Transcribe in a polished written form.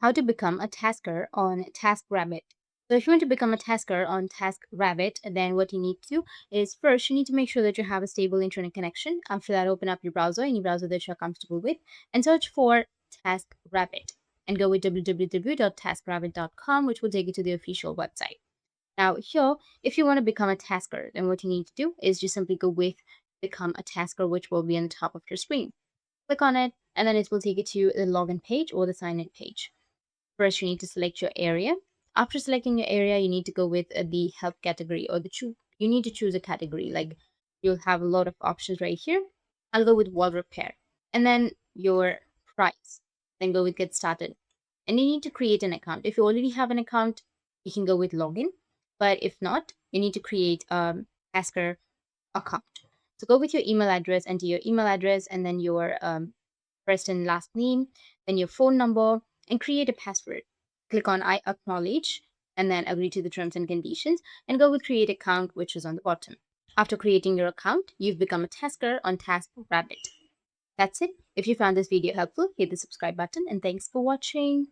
how to become a tasker on Taskrabbit. So if you want to become a tasker on Taskrabbit, then what you need to do is first you need to make sure that you have a stable internet connection. After that, open up your browser, any browser that you're comfortable with, and search for Taskrabbit and go with www.taskrabbit.com, which will take you to the official website. Now here, if you want to become a tasker, then what you need to do is just simply go with become a tasker, which will be on the top of your screen. Click on it, and then it will take you to the login page or the sign in page. First, you need to select your area. After selecting your area, you need to go with the help category or you need to choose a category. Like you'll have a lot of options right here. I'll go with wall repair. And then your price. Then go with get started. And you need to create an account. If you already have an account, you can go with login. But if not, you need to create a Tasker account. So go with your email address, enter your email address, and then your first and last name, then your phone number, and create a password. Click on I acknowledge and then agree to the terms and conditions and go with create account, which is on the bottom. After creating your account, you've become a tasker on TaskRabbit. That's it. If you found this video helpful, hit the subscribe button and thanks for watching.